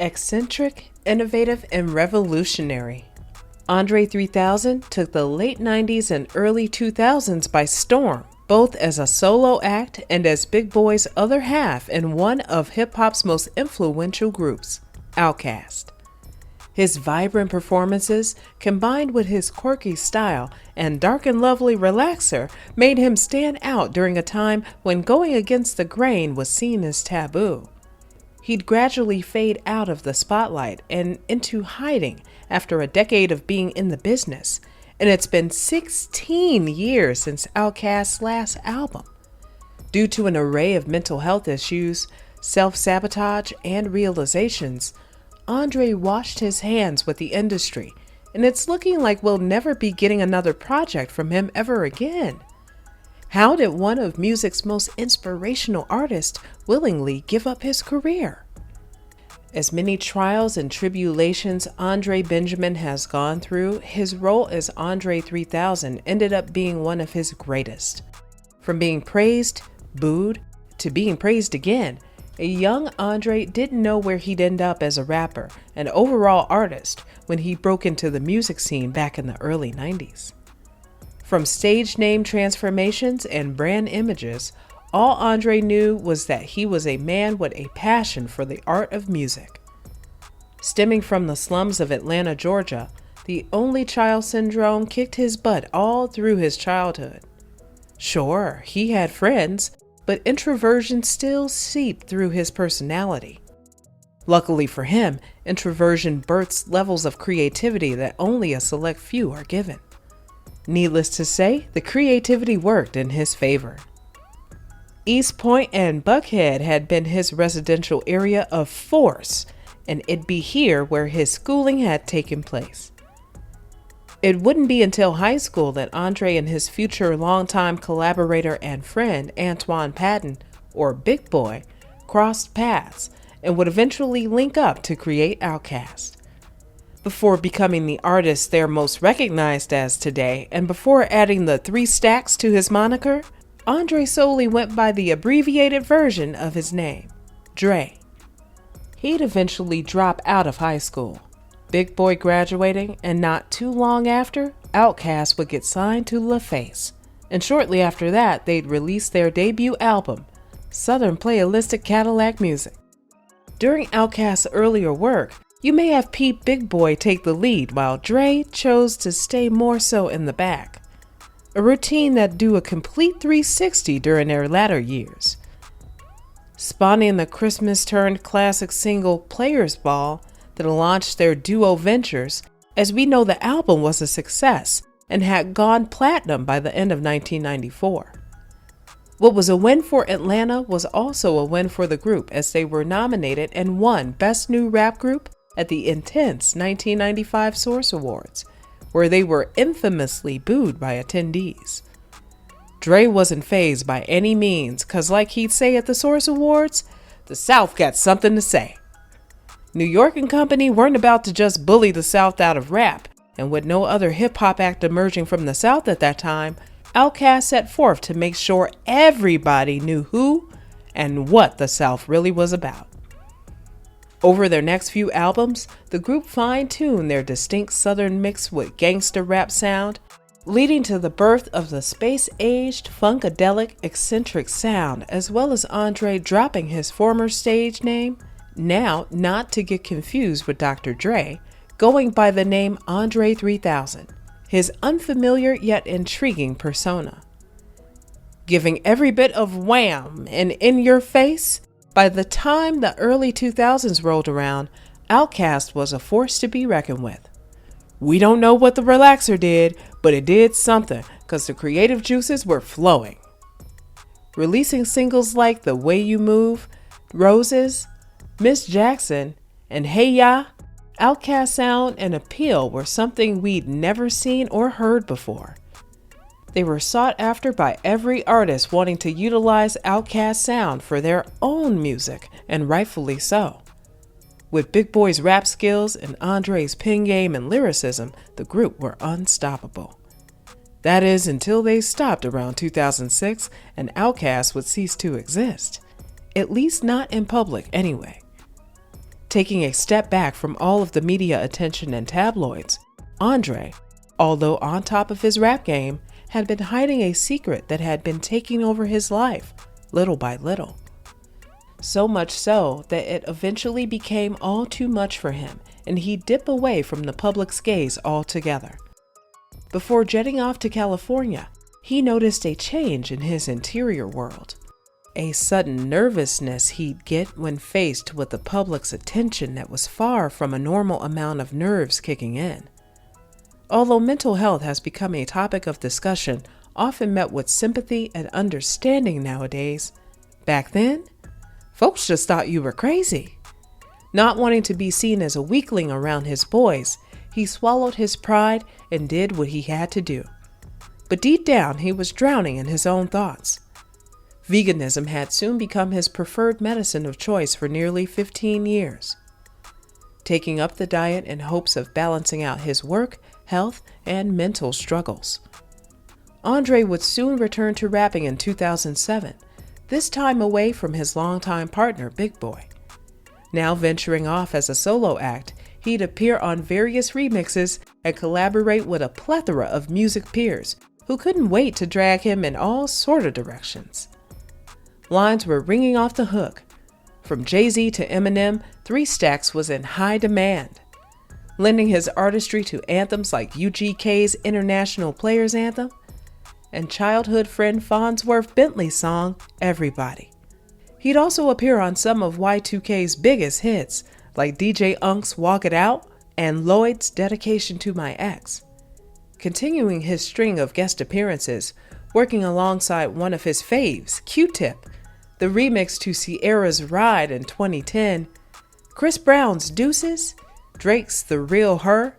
Eccentric, innovative, and revolutionary. Andre 3000 took the late 90s and early 2000s by storm, both as a solo act and as Big Boi's other half in one of hip-hop's most influential groups, Outkast. His vibrant performances, combined with his quirky style and dark and lovely relaxer, made him stand out during a time when going against the grain was seen as taboo. He'd gradually fade out of the spotlight and into hiding after a decade of being in the business, and it's been 16 years since Outkast's last album. Due to an array of mental health issues, self-sabotage, and realizations, Andre washed his hands with the industry, and it's looking like we'll never be getting another project from him ever again. How did one of music's most inspirational artists willingly give up his career? As many trials and tribulations Andre Benjamin has gone through, his role as Andre 3000 ended up being one of his greatest. From being praised, booed, to being praised again, a young Andre didn't know where he'd end up as a rapper and overall artist when he broke into the music scene back in the early 90s. From stage name transformations and brand images, all Andre knew was that he was a man with a passion for the art of music. Stemming from the slums of Atlanta, Georgia, the only child syndrome kicked his butt all through his childhood. Sure, he had friends, but introversion still seeped through his personality. Luckily for him, introversion births levels of creativity that only a select few are given. Needless to say, the creativity worked in his favor. East Point and Buckhead had been his residential area of force, and it'd be here where his schooling had taken place. It wouldn't be until high school that Andre and his future longtime collaborator and friend Antoine Patton, or Big Boi, crossed paths and would eventually link up to create Outkast. Before becoming the artist they're most recognized as today, and before adding the 3 stacks to his moniker, Andre solely went by the abbreviated version of his name, Dre. He'd eventually drop out of high school, Big Boi graduating, and not too long after, Outkast would get signed to LaFace, and shortly after that they'd release their debut album, Southern Playalistic Cadillac Music. During Outkast's earlier work, you may have peeped Big Boi take the lead while Dre chose to stay more so in the back. A routine that do a complete 360 during their latter years. Spawning the Christmas-turned-classic single Players Ball that launched their duo ventures, as we know the album was a success and had gone platinum by the end of 1994. What was a win for Atlanta was also a win for the group as they were nominated and won Best New Rap Group at the intense 1995 Source Awards, where they were infamously booed by attendees. Dre wasn't fazed by any means, cause like he'd say at the Source Awards, the South got something to say. New York and company weren't about to just bully the South out of rap, and with no other hip-hop act emerging from the South at that time, Outkast set forth to make sure everybody knew who and what the South really was about. Over their next few albums, the group fine-tuned their distinct Southern mix with gangster rap sound, leading to the birth of the space-aged, funkadelic, eccentric sound, as well as Andre dropping his former stage name, now not to get confused with Dr. Dre, going by the name Andre 3000, his unfamiliar yet intriguing persona. Giving every bit of wham and in your face, by the time the early 2000s rolled around, Outkast was a force to be reckoned with. We don't know what the relaxer did, but it did something, cause the creative juices were flowing. Releasing singles like The Way You Move, Roses, Miss Jackson, and Hey Ya, Outkast sound and appeal were something we'd never seen or heard before. They were sought after by every artist wanting to utilize Outkast sound for their own music, and rightfully so. With Big Boi's rap skills and Andre's pen game and lyricism, the group were unstoppable. That is, until they stopped around 2006 and Outkast would cease to exist. At least not in public anyway. Taking a step back from all of the media attention and tabloids, Andre, although on top of his rap game, had been hiding a secret that had been taking over his life, little by little. So much so that it eventually became all too much for him, and he dipped away from the public's gaze altogether. Before jetting off to California, he noticed a change in his interior world. A sudden nervousness he'd get when faced with the public's attention that was far from a normal amount of nerves kicking in. Although mental health has become a topic of discussion, often met with sympathy and understanding nowadays, back then, folks just thought you were crazy. Not wanting to be seen as a weakling around his boys, he swallowed his pride and did what he had to do. But deep down, he was drowning in his own thoughts. Veganism had soon become his preferred medicine of choice for nearly 15 years. Taking up the diet in hopes of balancing out his work, health, and mental struggles. Andre would soon return to rapping in 2007, this time away from his longtime partner, Big Boi. Now venturing off as a solo act, he'd appear on various remixes and collaborate with a plethora of music peers who couldn't wait to drag him in all sorts of directions. Lines were ringing off the hook. From Jay-Z to Eminem, 3 Stacks was in high demand, lending his artistry to anthems like UGK's International Players Anthem and childhood friend Farnsworth Bentley's song, Everybody. He'd also appear on some of Y2K's biggest hits, like DJ Unk's Walk It Out and Lloyd's Dedication to My Ex. Continuing his string of guest appearances, working alongside one of his faves, Q-Tip, the remix to Sierra's Ride in 2010, Chris Brown's Deuces, Drake's The Real Her,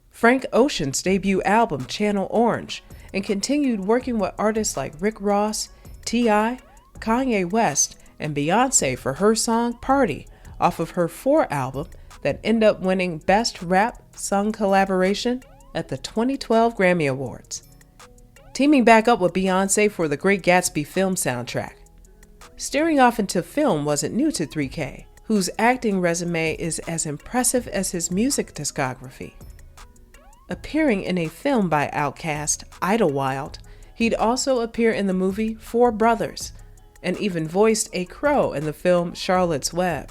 Frank Ocean's debut album Channel Orange, and continued working with artists like Rick Ross, T.I., Kanye West, and Beyonce for her song Party off of her 4 album that ended up winning Best Rap Sung Collaboration at the 2012 Grammy Awards. Teaming back up with Beyonce for the Great Gatsby film soundtrack. Staring off into film wasn't new to 3K, whose acting resume is as impressive as his music discography. Appearing in a film by Outkast, Idlewild, he'd also appear in the movie Four Brothers, and even voiced a crow in the film Charlotte's Web.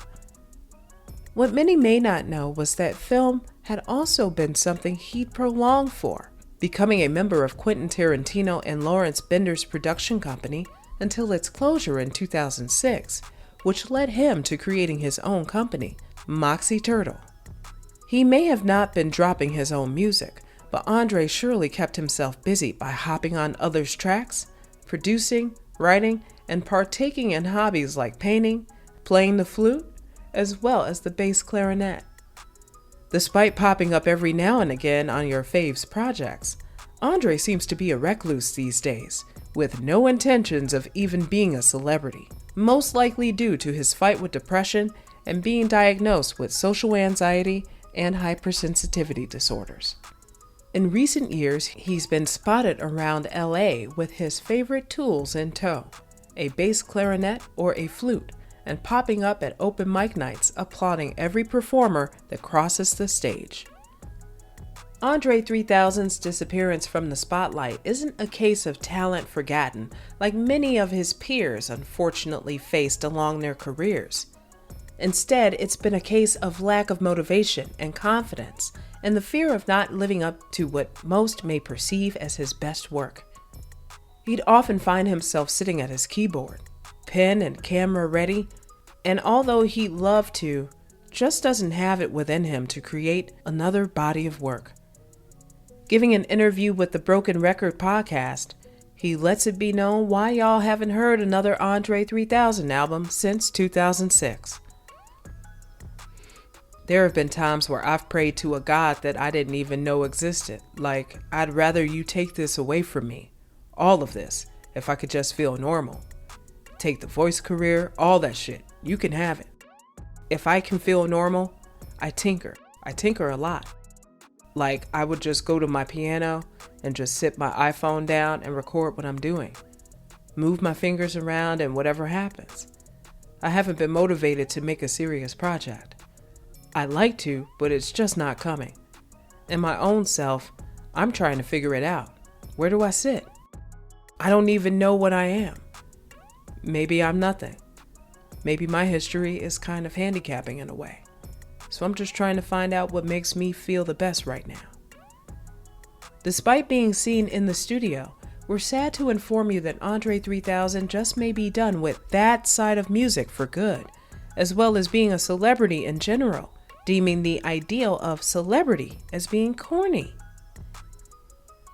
What many may not know was that film had also been something he'd prolonged for, becoming a member of Quentin Tarantino and Lawrence Bender's production company until its closure in 2006, which led him to creating his own company, Moxie Turtle. He may have not been dropping his own music, but Andre surely kept himself busy by hopping on others' tracks, producing, writing, and partaking in hobbies like painting, playing the flute, as well as the bass clarinet. Despite popping up every now and again on your faves projects, Andre seems to be a recluse these days, with no intentions of even being a celebrity, most likely due to his fight with depression and being diagnosed with social anxiety and hypersensitivity disorders. In recent years, he's been spotted around LA with his favorite tools in tow, a bass clarinet or a flute, and popping up at open mic nights applauding every performer that crosses the stage. Andre 3000's disappearance from the spotlight isn't a case of talent forgotten like many of his peers unfortunately faced along their careers. Instead, it's been a case of lack of motivation and confidence and the fear of not living up to what most may perceive as his best work. He'd often find himself sitting at his keyboard, pen and camera ready, and although he'd love to, just doesn't have it within him to create another body of work. Giving an interview with the Broken Record podcast, he lets it be known why y'all haven't heard another Andre 3000 album since 2006. There have been times where I've prayed to a God that I didn't even know existed, like, I'd rather you take this away from me, all of this, if I could just feel normal. Take the voice career, all that shit, you can have it. If I can feel normal, I tinker a lot. Like, I would just go to my piano and just sit my iPhone down and record what I'm doing. Move my fingers around and whatever happens. I haven't been motivated to make a serious project. I'd like to, but it's just not coming. In my own self, I'm trying to figure it out. Where do I sit? I don't even know what I am. Maybe I'm nothing. Maybe my history is kind of handicapping in a way. So I'm just trying to find out what makes me feel the best right now. Despite being seen in the studio, we're sad to inform you that Andre 3000 just may be done with that side of music for good, as well as being a celebrity in general, deeming the ideal of celebrity as being corny.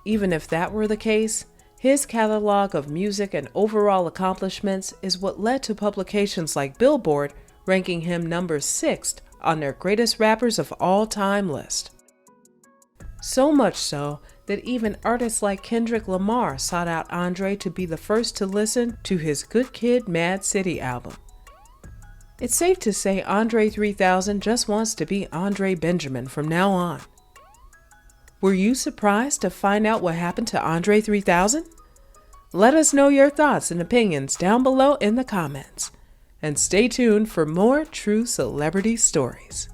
Even if that were the case, his catalog of music and overall accomplishments is what led to publications like Billboard ranking him number 6 on their greatest rappers of all time list. So much so that even artists like Kendrick Lamar sought out Andre to be the first to listen to his Good Kid, Mad City album. It's safe to say Andre 3000 just wants to be Andre Benjamin from now on. Were you surprised to find out what happened to Andre 3000? Let us know your thoughts and opinions down below in the comments. And stay tuned for more true celebrity stories.